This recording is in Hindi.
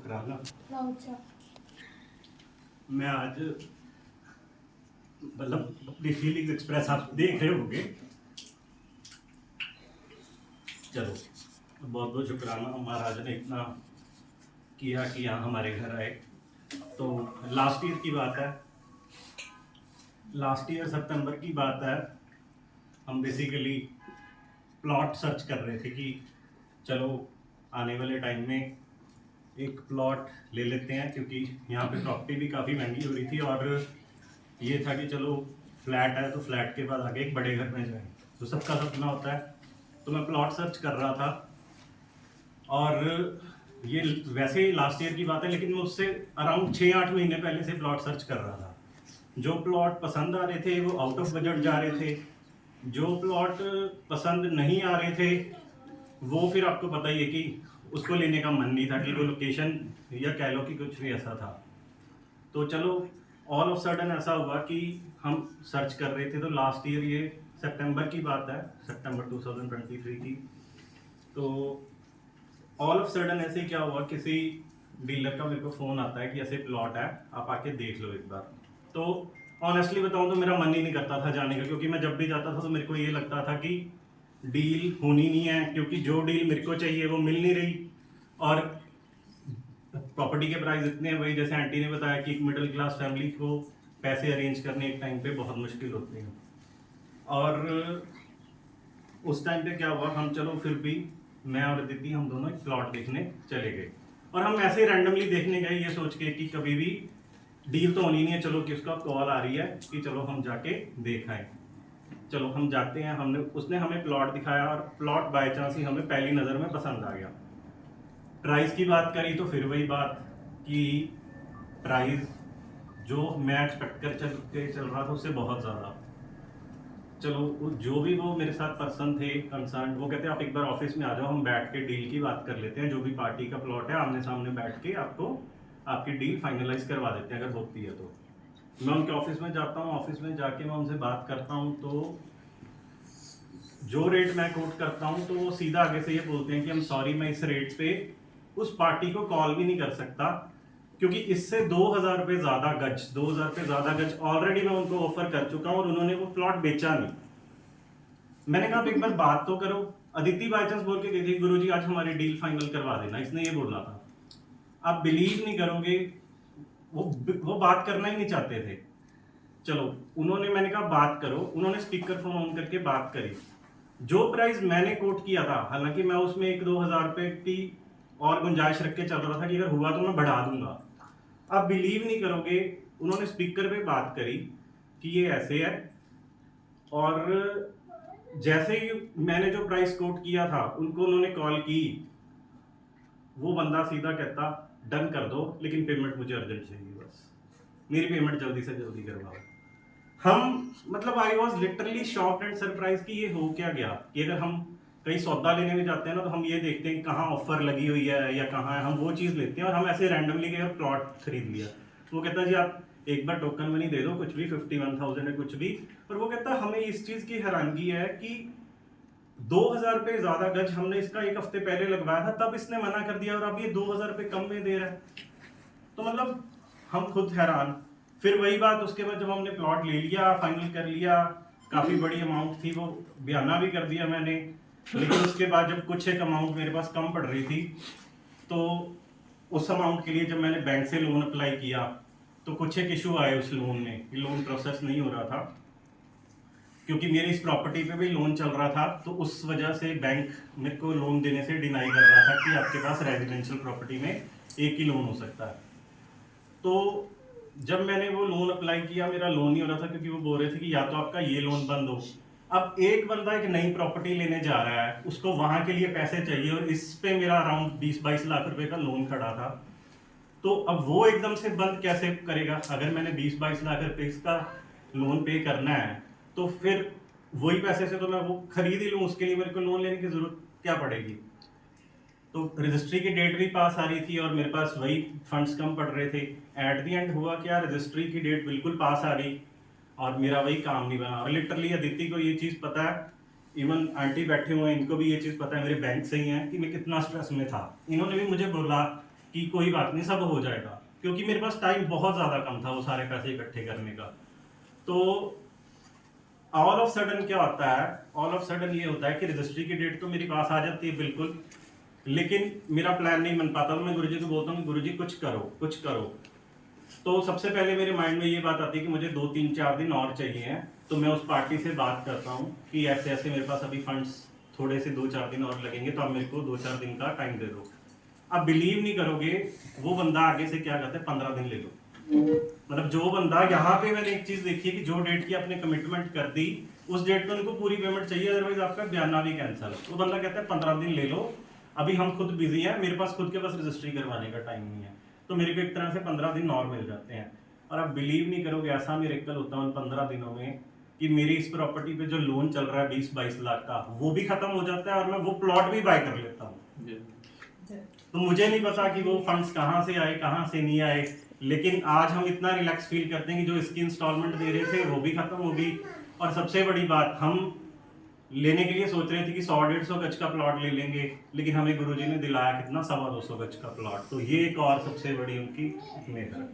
शुक्राना। अच्छा। मैं आज मतलब अपनी फीलिंग्स एक्सप्रेस आप देख रहे होंगे। चलो बहुत बहुत शुक्राना महाराज ने इतना किया कि यहाँ हमारे घर आए। तो लास्ट ईयर की बात है, लास्ट ईयर सितंबर की बात है। हम बेसिकली प्लॉट सर्च कर रहे थे कि चलो आने वाले टाइम में एक प्लॉट ले लेते हैं, क्योंकि यहाँ पे प्रॉपर्टी भी काफ़ी महंगी हो रही थी और ये था कि चलो फ्लैट है तो फ्लैट के बाद आगे एक बड़े घर में जाए, तो सबका सपना होता है। तो मैं प्लॉट सर्च कर रहा था और ये वैसे ही लास्ट ईयर की बात है, लेकिन मैं उससे अराउंड 6-8 महीने पहले से प्लॉट सर्च कर रहा था। जो प्लॉट पसंद आ रहे थे वो आउट ऑफ बजट जा रहे थे, जो प्लॉट पसंद नहीं आ रहे थे वो फिर आपको पता ही है कि उसको लेने का मन नहीं था, कि वो लोकेशन या कह लो कि कुछ भी ऐसा था। तो चलो ऑल ऑफ सडन ऐसा हुआ कि हम सर्च कर रहे थे, तो लास्ट ईयर ये सितंबर की बात है, सितंबर 2023 की। तो ऑल ऑफ सडन ऐसे क्या हुआ, किसी डीलर का मेरे को फ़ोन आता है कि ऐसे प्लॉट है, आप आके देख लो एक बार। तो ऑनेस्टली बताऊं तो मेरा मन ही नहीं करता था जाने का, क्योंकि मैं जब भी जाता था तो मेरे को ये लगता था कि डील होनी नहीं है, क्योंकि जो डील मेरे को चाहिए वो मिल नहीं रही। और प्रॉपर्टी के प्राइस इतने हैं भाई, जैसे आंटी ने बताया कि एक मिडिल क्लास फैमिली को पैसे अरेंज करने एक टाइम पे बहुत मुश्किल होते हैं। और उस टाइम पे क्या हुआ, हम चलो फिर भी मैं और अदिति हम दोनों एक प्लॉट देखने चले गए। और हम ऐसे ही रैंडमली देखने गए ये सोच के कि कभी भी डील तो होनी नहीं है, चलो किसका कॉल आ रही है कि चलो हम जाके देख आए। चलो हम जाते हैं, हमने उसने हमें प्लॉट दिखाया और प्लॉट बाय चांस ही हमें पहली नज़र में पसंद आ गया। प्राइस की बात करी तो फिर वही बात कि प्राइस जो मैं एक्सपेक्ट कर चल रहा था उससे बहुत ज़्यादा। चलो जो भी वो मेरे साथ पर्सन थे कंसर्न, वो कहते हैं आप एक बार ऑफिस में आ जाओ, हम बैठ के डील की बात कर लेते हैं, जो भी पार्टी का प्लॉट है आमने सामने बैठ के आपको आपकी डील फाइनलाइज करवा देते हैं अगर होती है तो। मैं उनके ऑफिस में जाता हूँ, ऑफिस में जाके मैं उनसे बात करता हूँ, तो जो रेट मैं कोट करता हूँ तो वो सीधा आगे से ये बोलते हैं कि हम सॉरी, मैं इस रेट पे उस पार्टी को कॉल भी नहीं कर सकता, क्योंकि इससे 2000 रुपये ज़्यादा गज, 2000 रुपये ज़्यादा गज ऑलरेडी मैं उनको ऑफर कर चुका हूँ और उन्होंने वो प्लॉट बेचा नहीं। मैंने कहा आप एक बार बात तो करो। अदिति बाई चांस बोल के गई थी गुरुजी आज हमारी डील फाइनल करवा देना, इसने ये बोला था। आप बिलीव नहीं करोगे, वो बात करना ही नहीं चाहते थे। चलो उन्होंने, मैंने कहा बात करो, उन्होंने स्पीकर फोन ऑन करके बात करी। जो प्राइस मैंने कोट किया था, हालांकि मैं उसमें 1-2 हज़ार रुपए की और गुंजाइश रख के चल रहा था कि अगर हुआ तो मैं बढ़ा दूंगा। आप बिलीव नहीं करोगे, उन्होंने स्पीकर पे बात करी कि ये ऐसे है, और जैसे ही मैंने जो प्राइस कोट किया था उनको उन्होंने कॉल की, वो बंदा सीधा कहता डन कर दो, लेकिन पेमेंट मुझे अर्जेंट चाहिए, बस मेरी पेमेंट जल्दी से जल्दी करवाओ। हम मतलब I was literally shocked and surprise कि ये हो क्या गया, कि अगर हम कहीं सौदा लेने में जाते हैं ना तो हम ये देखते हैं कहाँ ऑफर लगी हुई है या कहाँ है, हम वो चीज़ लेते हैं, और हम ऐसे रैंडमली गए और प्लॉट खरीद लिया। वो कहता है जी आप एक बार टोकन मनी दे दो, कुछ भी 51,000 है कुछ भी। और वो कहता है हमें इस चीज़ की हैरानगी है कि 2000 रुपये ज्यादा गज हमने इसका एक हफ्ते पहले लगवाया था, तब इसने मना कर दिया और अब ये 2000 रुपये कम में दे रहा है। तो मतलब हम खुद हैरान। फिर वही बात, उसके बाद जब हमने प्लॉट ले लिया, फाइनल कर लिया, काफी बड़ी अमाउंट थी, वो बयाना भी कर दिया मैंने, लेकिन उसके बाद जब कुछ एक अमाउंट मेरे पास कम पड़ रही थी, तो उस अमाउंट के लिए जब मैंने बैंक से लोन अप्लाई किया तो कुछ एक इशू आए उस लोन में, लोन प्रोसेस नहीं हो रहा था, क्योंकि मेरी इस प्रॉपर्टी पे भी लोन चल रहा था, तो उस वजह से बैंक मेरे को लोन देने से डिनाई कर रहा था कि आपके पास रेजिडेंशियल प्रॉपर्टी में एक ही लोन हो सकता है। तो जब मैंने वो लोन अप्लाई किया, मेरा लोन नहीं हो रहा था, क्योंकि वो बोल रहे थे कि या तो आपका ये लोन बंद हो। अब एक बंदा एक नई प्रॉपर्टी लेने जा रहा है, उसको वहां के लिए पैसे चाहिए, और इस पे मेरा अराउंड 20-22 लाख रुपए का लोन खड़ा था। तो अब वो एकदम से बंद कैसे करेगा? अगर मैंने 20-22 लाख रुपए इसका लोन पे करना है, तो फिर वही पैसे से तो मैं वो खरीद ही लूँ, उसके लिए मेरे को लोन लेने की जरूरत क्या पड़ेगी? तो रजिस्ट्री की डेट भी पास आ रही थी और मेरे पास वही फंड्स कम पड़ रहे थे। एट दी एंड हुआ क्या, रजिस्ट्री की डेट बिल्कुल पास आ गई और मेरा वही काम नहीं बना। और लिटरली अदिति को ये चीज़ पता है, इवन आंटी बैठे हुए हैं, इनको भी ये चीज़ पता है, मेरे बैंक से ही है, कि मैं कितना स्ट्रेस में था। इन्होंने भी मुझे बोला कि कोई बात नहीं, सब हो जाएगा, क्योंकि मेरे पास टाइम बहुत ज़्यादा कम था वो सारे पैसे इकट्ठे करने का। तो ऑल ऑफ सडन क्या होता है, ऑल ऑफ सडन ये होता है कि रजिस्ट्री की डेट तो मेरे पास आ जाती है बिल्कुल, लेकिन मेरा प्लान नहीं बन पाता। तो मैं गुरुजी को बोलता हूँ कि गुरुजी कुछ करो, कुछ करो। तो सबसे पहले मेरे माइंड में ये बात आती है कि मुझे 2-3-4 दिन और चाहिए हैं। तो मैं उस पार्टी से बात करता हूँ कि ऐसे ऐसे मेरे पास अभी फंड्स थोड़े से 2-4 दिन और लगेंगे, तो आप मेरे को 2-4 दिन का टाइम दे दो। आप बिलीव नहीं करोगे, वो बंदा आगे से क्या कहता है, 15 दिन ले लो। मतलब जो बंदा, यहाँ पे मैंने एक चीज देखी है कि जो डेट की आपने कमिटमेंट कर दी उस डेट पे उनको पूरी पेमेंट चाहिए, अदरवाइज आपका बयाना भी कैंसिल। वो बंदा कहता है 15 दिन ले लो, अभी हम खुद बिजी हैं, मेरे पास खुद के पास रजिस्ट्री करवाने का टाइम नहीं है। तो मेरे को एक तरह से 15 दिन और मिल जाते हैं। और आप बिलीव नहीं करोगे, ऐसा मिरेकल होता है उन 15 दिनों में कि मेरी इस प्रॉपर्टी पे जो लोन चल रहा है 20-22 लाख का, वो भी खत्म हो जाता है और मैं वो प्लॉट भी बाय कर लेता हूँ। तो मुझे नहीं पता कि वो फंड्स कहाँ से आए, कहाँ से नहीं आए, लेकिन आज हम इतना रिलैक्स फील करते हैं कि जो इसकी इंस्टॉलमेंट दे रहे थे वो भी खत्म हो गई। और सबसे बड़ी बात, हम लेने के लिए सोच रहे थे कि 100-150 गज का प्लॉट ले लेंगे, लेकिन हमें गुरुजी ने दिलाया कितना, 250 गज का प्लॉट। तो ये एक और सबसे बड़ी उनकी मेहनत।